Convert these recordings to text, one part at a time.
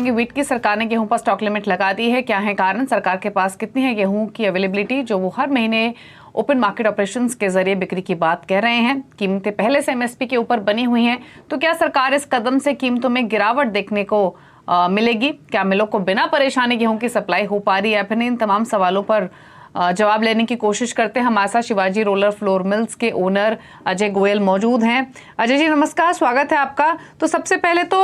Wheat की सरकार ने गेहूं पर स्टॉक लिमिट लगा दी है। क्या है कारण? सरकार के पास कितनी है गेहूं की अवेलेबिलिटी जो वो हर महीने ओपन मार्केट ऑपरेशंस के जरिए बिक्री की बात कह रहे हैं। कीमतें पहले से एमएसपी के ऊपर बनी हुई हैं, तो क्या सरकार इस कदम से कीमतों में गिरावट देखने को मिलेगी? क्या मिलों को बिना परेशानी गेहूं की सप्लाई हो पा रही है? फिर इन तमाम सवालों पर जवाब लेने की कोशिश करते हैं। हमारे साथ शिवाजी रोलर फ्लोर मिल्स के ओनर अजय गोयल मौजूद हैं। अजय जी नमस्कार, स्वागत है आपका। तो सबसे पहले तो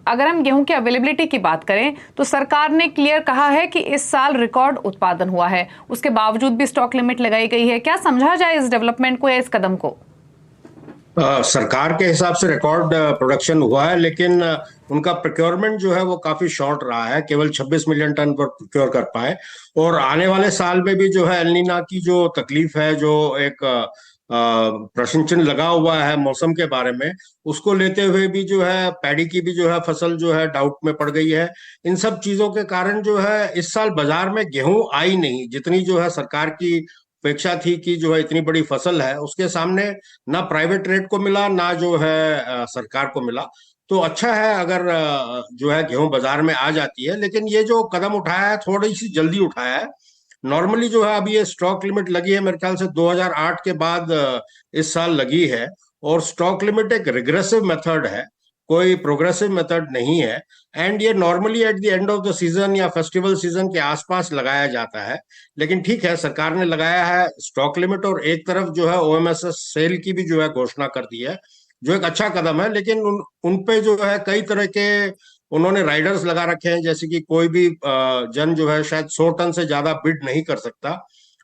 अगर हम गेहूं की अवेलेबिलिटी की बात करें तो सरकार ने क्लियर कहा है कि इस साल रिकॉर्ड उत्पादन हुआ है, उसके बावजूद भी स्टॉक लिमिट लगाई गई है। क्या समझा जाए इस डेवलपमेंट को या इस कदम को? सरकार के हिसाब से रिकॉर्ड प्रोडक्शन हुआ है, लेकिन उनका प्रोक्योरमेंट जो है वो काफी शॉर्ट रहा है। केवल 26 मिलियन टन पर प्रोक्योर कर पाए। और आने वाले साल में भी जो है एलनीना की जो तकलीफ है, जो एक प्रश्न चिन्ह लगा हुआ है मौसम के बारे में, उसको लेते हुए भी जो है पैडी की भी जो है फसल जो है डाउट में पड़ गई है। इन सब चीजों के कारण जो है इस साल बाजार में गेहूं आई नहीं, जितनी जो है सरकार की अपेक्षा थी कि जो है इतनी बड़ी फसल है उसके सामने ना प्राइवेट रेट को मिला, ना जो है सरकार को मिला। तो अच्छा है अगर जो है गेहूं बाजार में आ जाती है, लेकिन ये जो कदम उठाया है थोड़ी सी जल्दी उठाया है। नॉर्मली जो है अभी ये स्टॉक लिमिट लगी है मेरे ख्याल से 2008 के बाद इस साल लगी है। और स्टॉक लिमिट एक रिग्रेसिव मेथड है, कोई प्रोग्रेसिव मेथड नहीं है। एंड ये normally at the end of the season या फेस्टिवल सीजन के आसपास लगाया जाता है। लेकिन ठीक है, सरकार ने लगाया है स्टॉक लिमिट, और एक तरफ जो है ओएमएसएस सेल की भी जो है घोषणा कर दी है, जो एक अच्छा कदम है। लेकिन उन पे जो है कई तरह के उन्होंने राइडर्स लगा रखे हैं, जैसे कि कोई भी जन जो है शायद 100 टन से ज्यादा बिड नहीं कर सकता,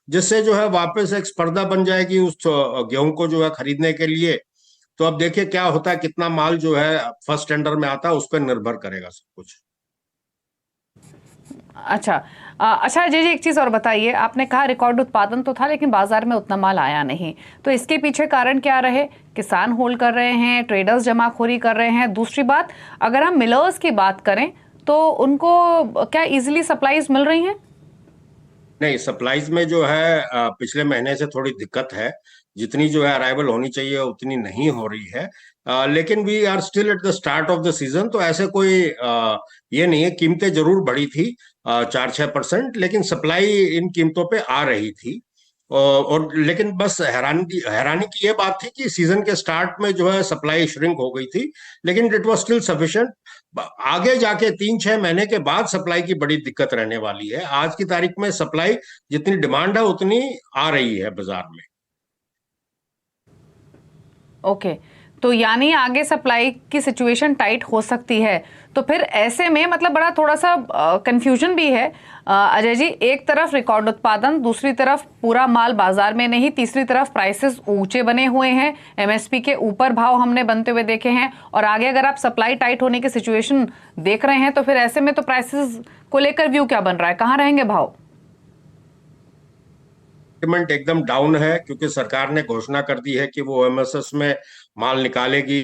जिससे जो है वापस एक स्पर्धा बन जाएगी उस गेहूं को जो है खरीदने के लिए। तो अब देखिए क्या होता है, कितना माल जो है फर्स्ट टेंडर में आता है उस पर निर्भर करेगा सब कुछ। अच्छा अच्छा अजय जी, एक चीज और बताइए। आपने कहा रिकॉर्ड उत्पादन तो था लेकिन बाजार में उतना माल आया नहीं, तो इसके पीछे कारण क्या रहे? किसान होल्ड कर रहे हैं, ट्रेडर्स जमाखोरी कर रहे हैं? दूसरी बात, अगर हम मिलर्स की बात करें तो उनको क्या इजीली सप्लाईज मिल रही हैं? नहीं, सप्लाईज में जो है पिछले महीने से थोड़ी दिक्कत है। जितनी जो है अराइवल होनी चाहिए उतनी नहीं हो रही है। लेकिन we are still at the start of the season, तो ऐसे कोई ये नहीं है। कीमतें जरूर बढ़ी थी 4-6%, लेकिन सप्लाई इन कीमतों पे आ रही थी। और लेकिन बस हैरानी की ये बात थी कि सीजन के स्टार्ट में जो है सप्लाई श्रिंक हो गई थी, लेकिन इट वाज स्टिल सफिशिएंट। आगे जाके 3-6 महीने के बाद सप्लाई की बड़ी दिक्कत रहने वाली है। आज की तारीख में सप्लाई जितनी डिमांड है उतनी आ रही है बाजार में। ओके, तो यानी आगे सप्लाई की सिचुएशन टाइट हो सकती है। तो फिर ऐसे में मतलब बड़ा थोड़ा सा कंफ्यूजन भी है अजय जी। एक तरफ रिकॉर्ड उत्पादन, दूसरी तरफ पूरा माल बाजार में नहीं, तीसरी तरफ प्राइसेस ऊंचे बने हुए हैं, एमएसपी के ऊपर भाव हमने बनते हुए देखे हैं। और आगे अगर आप सप्लाई टाइट होने की सिचुएशन देख रहे हैं तो फिर ऐसे में तो प्राइसेस को लेकर व्यू क्या बन रहा है? कहाँ रहेंगे भाव? सेंटिमेंट एकदम डाउन है, क्योंकि सरकार ने घोषणा कर दी है कि वो ओएमएसएस में माल निकालेगी।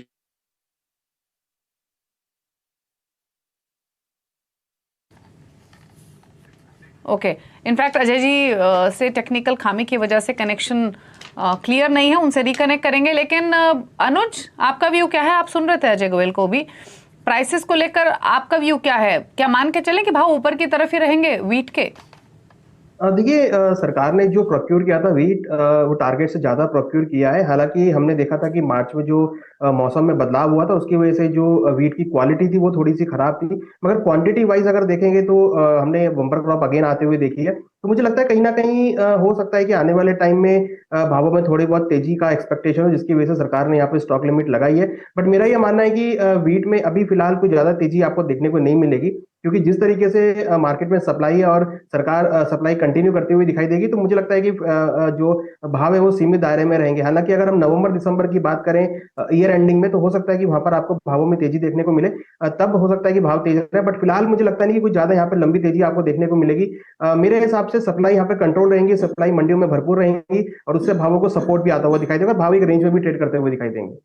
ओके, इनफैक्ट अजय जी से टेक्निकल खामी की वजह से कनेक्शन क्लियर नहीं है, उनसे रिकनेक्ट करेंगे। लेकिन अनुज, आपका व्यू क्या है? आप सुन रहे थे अजय गोयल को भी। प्राइसेस को लेकर आपका व्यू क्या है? क्या मान के चलें कि भाव ऊपर की तरफ ही रहेंगे वीट के? देखिए, सरकार ने जो प्रोक्योर किया था वीट, वो टारगेट से ज्यादा प्रोक्योर किया है। हालांकि हमने देखा था कि मार्च में जो मौसम में बदलाव हुआ था उसकी वजह से जो वीट की क्वालिटी थी वो थोड़ी सी खराब थी। मगर क्वांटिटी वाइज अगर देखेंगे तो हमने बम्पर क्रॉप अगेन आते हुए देखी है। तो मुझे लगता है कहीं ना कहीं हो सकता है कि आने वाले टाइम में भावों में थोड़ी बहुत तेजी का एक्सपेक्टेशन हो, जिसकी वजह से सरकार ने यहाँ पे स्टॉक लिमिट लगाई है। बट मेरा ये मानना है कि वीट में अभी फिलहाल कोई ज्यादा तेजी आपको देखने को नहीं मिलेगी, क्योंकि जिस तरीके से मार्केट में सप्लाई है और सरकार सप्लाई कंटिन्यू करते हुए दिखाई देगी, तो मुझे लगता है कि जो भाव है वो सीमित दायरे में रहेंगे। हालांकि अगर हम नवंबर दिसंबर की बात करें ईयर एंडिंग में, तो हो सकता है कि वहां पर आपको भावों में तेजी देखने को मिले, तब हो सकता है कि भाव तेज रहे। बट फिलहाल मुझे लगता नहीं कि कुछ ज्यादा यहाँ पे लंबी तेजी आपको देखने को मिलेगी। मेरे हिसाब से सप्लाई यहाँ पे कंट्रोल रहेंगी, सप्लाई मंडियों में भरपूर रहेंगी, और उससे भावों को सपोर्ट भी आता हुआ दिखाई देगा। भाव एक रेंज में भी ट्रेड करते हुए दिखाई देंगे।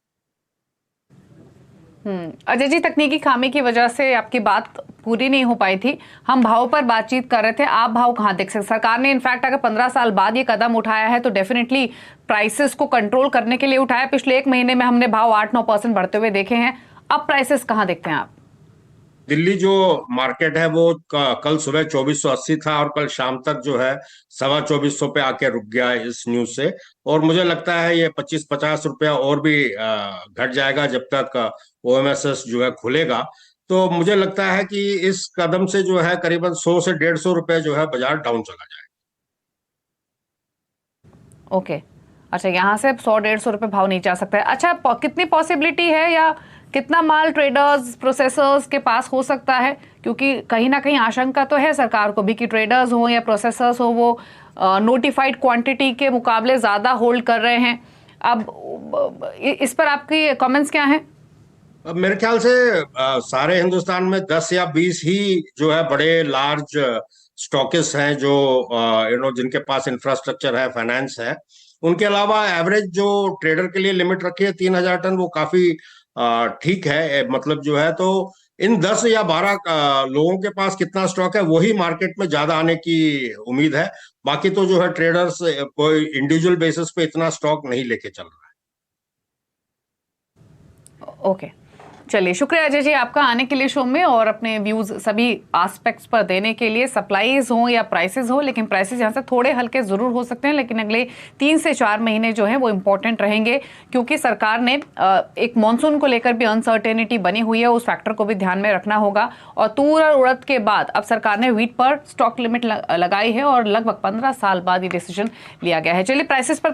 अजय जी, तकनीकी खामी की वजह से आपकी बात पूरी नहीं हो पाई थी। हम भाव पर बातचीत कर रहे थे, आप भाव कहां देख सकते? सरकार ने इनफैक्ट अगर 15 साल बाद ये कदम उठाया है तो डेफिनेटली प्राइसेस को कंट्रोल करने के लिए उठाया। पिछले एक महीने में हमने भाव 8-9% बढ़ते हुए देखे हैं। अब प्राइसेस कहां देखते हैं आप? दिल्ली जो मार्केट है वो कल सुबह 2480 था और कल शाम तक जो है 2450 पे आके रुक गया है इस न्यूज से। और मुझे लगता है ये 25-50 रुपया और भी घट जाएगा जब तक ओएमएसएस जो है खुलेगा। तो मुझे लगता है कि इस कदम से जो है करीबन 100 से 150 रुपए जो है बाजार डाउन चला जाए। ओके, अच्छा, यहाँ से 100-150 रुपए भाव नहीं जा सकता है। अच्छा, कितनी पॉसिबिलिटी है या कितना माल ट्रेडर्स प्रोसेसर्स के पास हो सकता है? क्योंकि कहीं ना कहीं आशंका तो है सरकार को भी कि ट्रेडर्स हो या प्रोसेसर्स हो, वो नोटिफाइड क्वांटिटी के मुकाबले ज्यादा होल्ड कर रहे हैं। अब इस पर आपकी कमेंट्स क्या हैं? अब मेरे ख्याल से सारे हिंदुस्तान में 10 या 20 ही जो है बड़े लार्ज स्टॉकिस्ट हैं जो जिनके पास इंफ्रास्ट्रक्चर है, फाइनेंस है। उनके अलावा एवरेज जो ट्रेडर के लिए लिमिट रखी है 3000 टन, वो काफी ठीक है। मतलब जो है तो इन 10 या 12 लोगों के पास कितना स्टॉक है वही मार्केट में ज्यादा आने की उम्मीद है। बाकी तो जो है ट्रेडर्स कोई इंडिविजुअल बेसिस पे इतना स्टॉक नहीं लेके चल रहा है। ओके, चलिए, शुक्रिया अजय जी आपका आने के लिए शो में और अपने व्यूज सभी एस्पेक्ट्स पर देने के लिए। सप्लाईज हो या प्राइसेस हो, लेकिन प्राइसेस यहाँ से थोड़े हल्के जरूर हो सकते हैं, लेकिन अगले 3 से 4 महीने जो है वो इंपॉर्टेंट रहेंगे, क्योंकि सरकार ने एक मॉनसून को लेकर भी अनसर्टेनिटी बनी हुई है, उस फैक्टर को भी ध्यान में रखना होगा। और तूर और उड़द के बाद अब सरकार ने व्हीट पर स्टॉक लिमिट लगाई है और लगभग 15 साल बाद ये डिसीजन लिया गया है। चलिए, प्राइसेस पर